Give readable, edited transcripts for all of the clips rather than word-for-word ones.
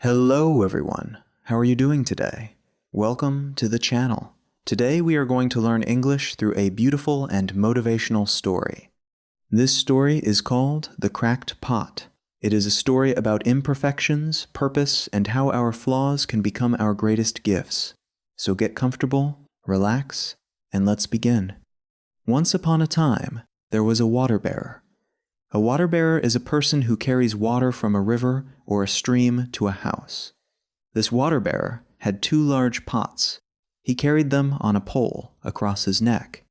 Hello everyone, how are you doing today? Welcome to the channel. Today we are going to learn English through a beautiful and motivational story. This story is called The Cracked Pot. It is a story about imperfections, purpose, and how our flaws can become our greatest gifts. So get comfortable, relax, and let's begin. Once upon a time, there was a water bearer. A water bearer is a person who carries water from a river or a stream to a house. This water bearer had two large pots. He carried them on a pole across his neck.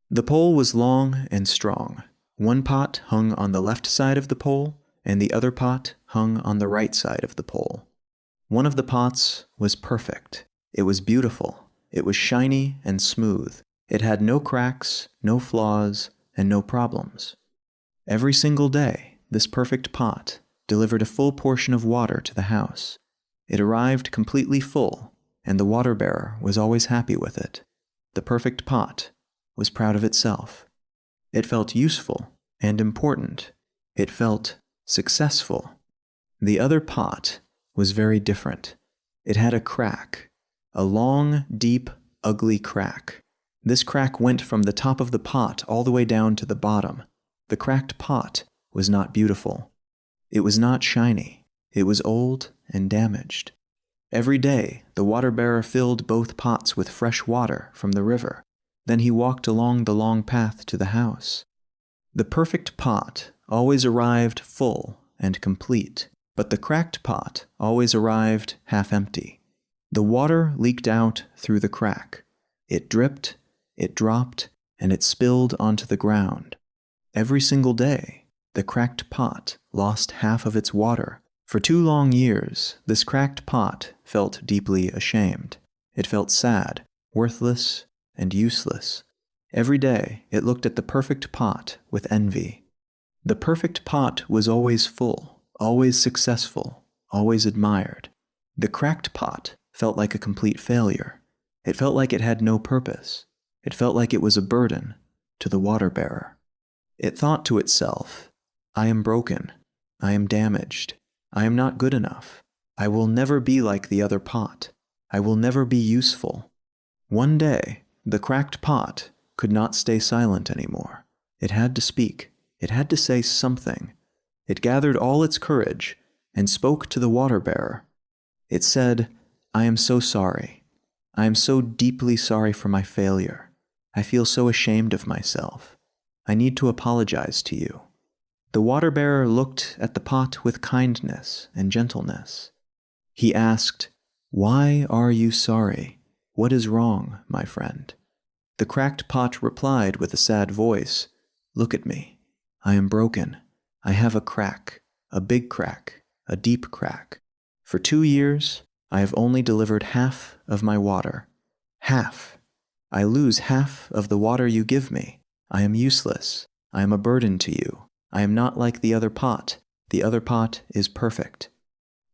The pole was long and strong. One pot hung on the left side of the pole, and the other pot hung on the right side of the pole. One of the pots was perfect. It was beautiful. It was shiny and smooth. It had no cracks, no flaws, and no problems. Every single day, this perfect pot delivered a full portion of water to the house. It arrived completely full, and the water bearer was always happy with it. The perfect pot was proud of itself. It felt useful and important. It felt successful. The other pot was very different. It had a crack, a long, deep, ugly crack. This crack went from the top of the pot all the way down to the bottom. The cracked pot was not beautiful. It was not shiny. It was old and damaged. Every day, the water bearer filled both pots with fresh water from the river. Then he walked along the long path to the house. The perfect pot always arrived full and complete, but the cracked pot always arrived half empty. The water leaked out through the crack. It dripped, it dropped, and it spilled onto the ground. Every single day, the cracked pot lost half of its water. For 2 long years, this cracked pot felt deeply ashamed. It felt sad, worthless, and useless. Every day, it looked at the perfect pot with envy. The perfect pot was always full, always successful, always admired. The cracked pot felt like a complete failure. It felt like it had no purpose. It felt like it was a burden to the water bearer. It thought to itself, I am broken. I am damaged. I am not good enough. I will never be like the other pot. I will never be useful. One day, the cracked pot could not stay silent anymore. It had to speak. It had to say something. It gathered all its courage and spoke to the water bearer. It said, I am so sorry. I am so deeply sorry for my failure. I feel so ashamed of myself. I need to apologize to you. The water bearer looked at the pot with kindness and gentleness. He asked, Why are you sorry? What is wrong, my friend? The cracked pot replied with a sad voice, Look at me. I am broken. I have a crack, a big crack, a deep crack. For 2 years, I have only delivered half of my water. Half. I lose half of the water you give me. I am useless. I am a burden to you. I am not like the other pot. The other pot is perfect.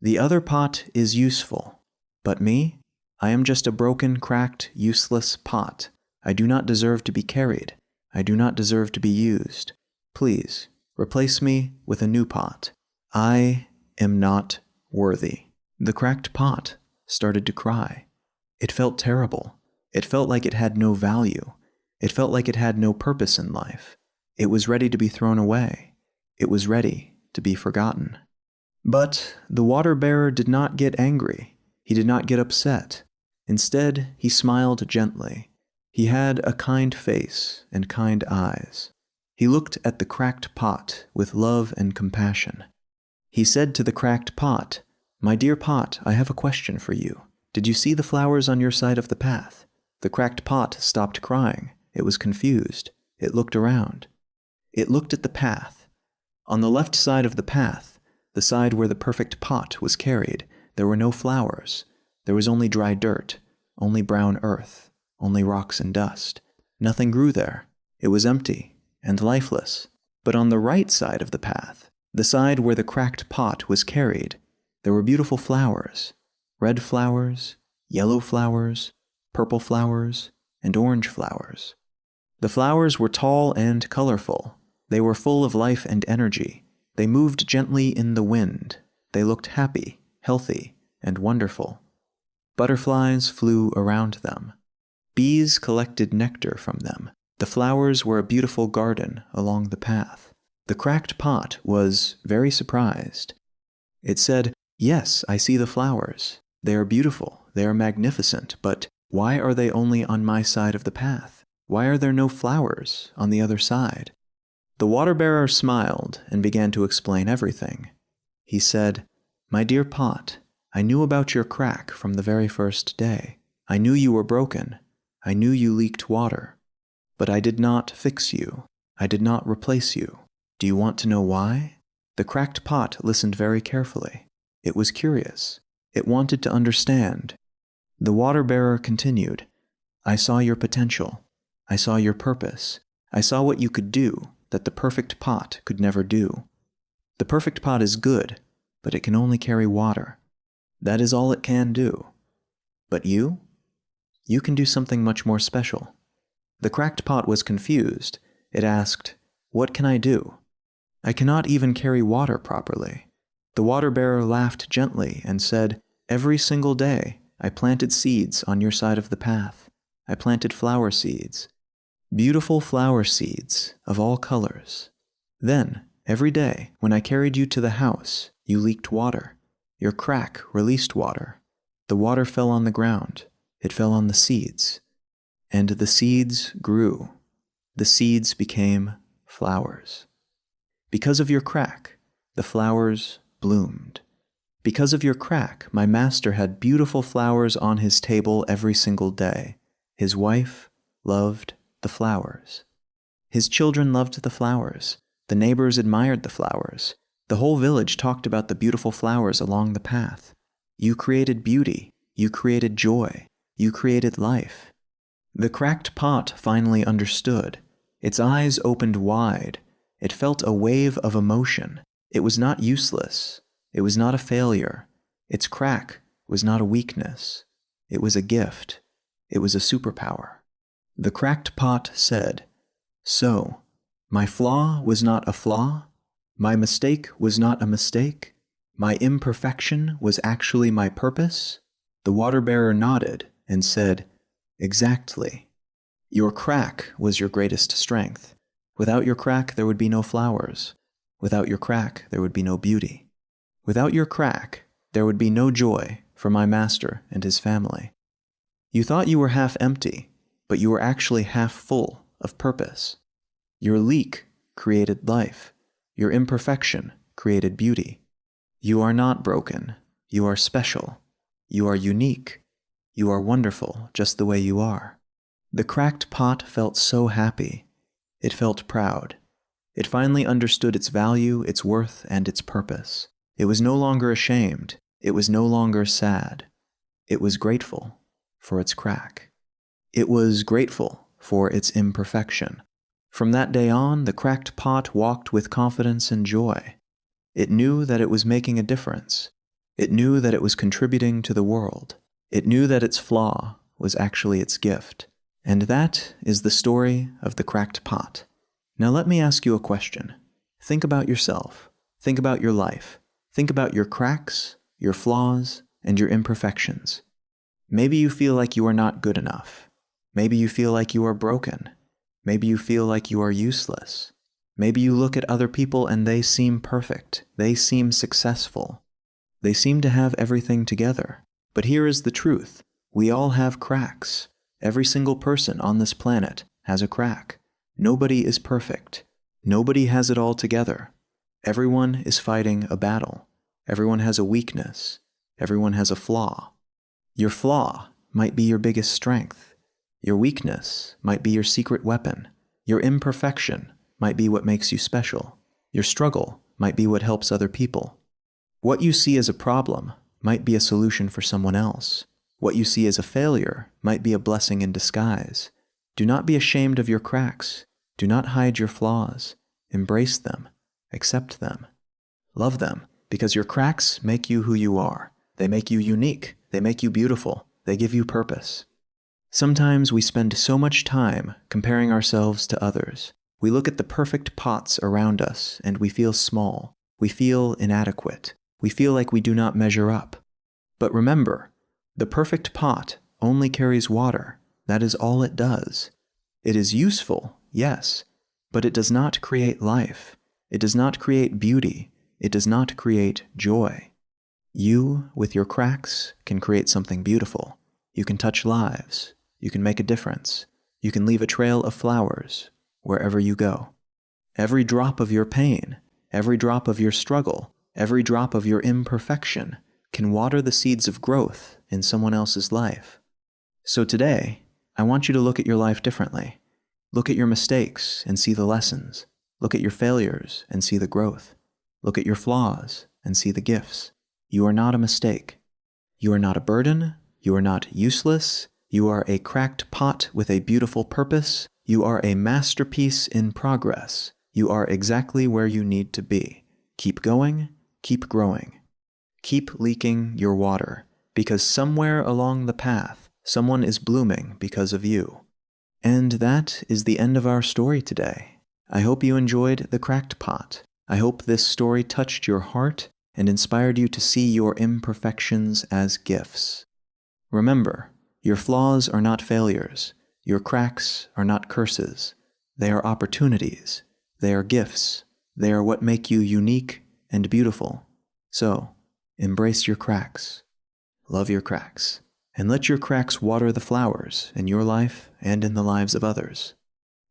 The other pot is useful. But me? I am just a broken, cracked, useless pot. I do not deserve to be carried. I do not deserve to be used. Please, replace me with a new pot. I am not worthy. The cracked pot started to cry. It felt terrible. It felt like it had no value. It felt like it had no purpose in life. It was ready to be thrown away. It was ready to be forgotten. But the water bearer did not get angry. He did not get upset. Instead, he smiled gently. He had a kind face and kind eyes. He looked at the cracked pot with love and compassion. He said to the cracked pot, My dear pot, I have a question for you. Did you see the flowers on your side of the path? The cracked pot stopped crying. It was confused. It looked around. It looked at the path. On the left side of the path, the side where the perfect pot was carried, there were no flowers. There was only dry dirt, only brown earth, only rocks and dust. Nothing grew there. It was empty and lifeless. But on the right side of the path, the side where the cracked pot was carried, there were beautiful flowers. Red flowers, yellow flowers, purple flowers, and orange flowers. The flowers were tall and colorful. They were full of life and energy. They moved gently in the wind. They looked happy healthy, and wonderful. Butterflies flew around them. Bees collected nectar from them. The flowers were a beautiful garden along the path. The cracked pot was very surprised. It said, "Yes, I see the flowers. They are beautiful, they are magnificent, but why are they only on my side of the path? Why are there no flowers on the other side?" The water-bearer smiled and began to explain everything. He said, "My dear pot, I knew about your crack from the very first day. I knew you were broken. I knew you leaked water. But I did not fix you. I did not replace you. Do you want to know why?" The cracked pot listened very carefully. It was curious. It wanted to understand. The water-bearer continued, "I saw your potential. I saw your purpose. I saw what you could do that the perfect pot could never do. The perfect pot is good, but it can only carry water. That is all it can do. But you? You can do something much more special." The cracked pot was confused. It asked, "What can I do? I cannot even carry water properly." The water-bearer laughed gently and said, "Every single day, I planted seeds on your side of the path. I planted flower seeds. Beautiful flower seeds of all colors. Then, every day, when I carried you to the house, you leaked water. Your crack released water. The water fell on the ground. It fell on the seeds. And the seeds grew. The seeds became flowers. Because of your crack, the flowers bloomed. Because of your crack, my master had beautiful flowers on his table every single day. His wife loved the flowers. His children loved the flowers. The neighbors admired the flowers. The whole village talked about the beautiful flowers along the path. You created beauty. You created joy. You created life." The cracked pot finally understood. Its eyes opened wide. It felt a wave of emotion. It was not useless. It was not a failure. Its crack was not a weakness. It was a gift. It was a superpower. The cracked pot said, "So, my flaw was not a flaw? My mistake was not a mistake? My imperfection was actually my purpose?" The water-bearer nodded and said, "Exactly. Your crack was your greatest strength. Without your crack, there would be no flowers. Without your crack, there would be no beauty. Without your crack, there would be no joy for my master and his family. You thought you were half empty, but you were actually half full of purpose. Your leak created life. Your imperfection created beauty. You are not broken. You are special. You are unique. You are wonderful just the way you are." The cracked pot felt so happy. It felt proud. It finally understood its value, its worth, and its purpose. It was no longer ashamed. It was no longer sad. It was grateful for its crack. It was grateful for its imperfection. From that day on, the cracked pot walked with confidence and joy. It knew that it was making a difference. It knew that it was contributing to the world. It knew that its flaw was actually its gift. And that is the story of the cracked pot. Now let me ask you a question. Think about yourself. Think about your life. Think about your cracks, your flaws, and your imperfections. Maybe you feel like you are not good enough. Maybe you feel like you are broken. Maybe you feel like you are useless. Maybe you look at other people and they seem perfect. They seem successful. They seem to have everything together. But here is the truth. We all have cracks. Every single person on this planet has a crack. Nobody is perfect. Nobody has it all together. Everyone is fighting a battle. Everyone has a weakness. Everyone has a flaw. Your flaw might be your biggest strength. Your weakness might be your secret weapon. Your imperfection might be what makes you special. Your struggle might be what helps other people. What you see as a problem might be a solution for someone else. What you see as a failure might be a blessing in disguise. Do not be ashamed of your cracks. Do not hide your flaws. Embrace them. Accept them. Love them, because your cracks make you who you are. They make you unique. They make you beautiful. They give you purpose. Sometimes we spend so much time comparing ourselves to others. We look at the perfect pots around us and we feel small. We feel inadequate. We feel like we do not measure up. But remember, the perfect pot only carries water. That is all it does. It is useful, yes, but it does not create life. It does not create beauty. It does not create joy. You, with your cracks, can create something beautiful. You can touch lives. You can make a difference. You can leave a trail of flowers wherever you go. Every drop of your pain, every drop of your struggle, every drop of your imperfection can water the seeds of growth in someone else's life. So today, I want you to look at your life differently. Look at your mistakes and see the lessons. Look at your failures and see the growth. Look at your flaws and see the gifts. You are not a mistake. You are not a burden. You are not useless. You are a cracked pot with a beautiful purpose. You are a masterpiece in progress. You are exactly where you need to be. Keep going. Keep growing. Keep leaking your water, because somewhere along the path, someone is blooming because of you. And that is the end of our story today. I hope you enjoyed The Cracked Pot. I hope this story touched your heart and inspired you to see your imperfections as gifts. Remember, your flaws are not failures. Your cracks are not curses. They are opportunities. They are gifts. They are what make you unique and beautiful. So, embrace your cracks. Love your cracks. And let your cracks water the flowers in your life and in the lives of others.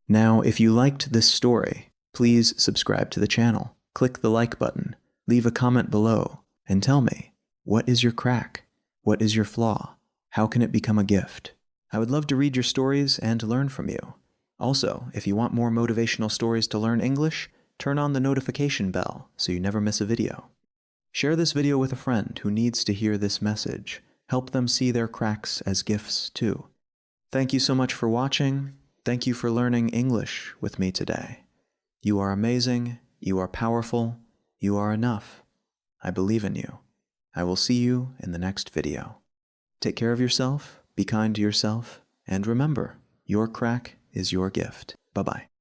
Now, if you liked this story, please subscribe to the channel. Click the like button. Leave a comment below and tell me, what is your crack? What is your flaw? How can it become a gift? I would love to read your stories and learn from you. Also, if you want more motivational stories to learn English, turn on the notification bell so you never miss a video. Share this video with a friend who needs to hear this message. Help them see their cracks as gifts too. Thank you so much for watching. Thank you for learning English with me today. You are amazing. You are powerful. You are enough. I believe in you. I will see you in the next video. Take care of yourself, be kind to yourself, and remember, your crack is your gift. Bye-bye.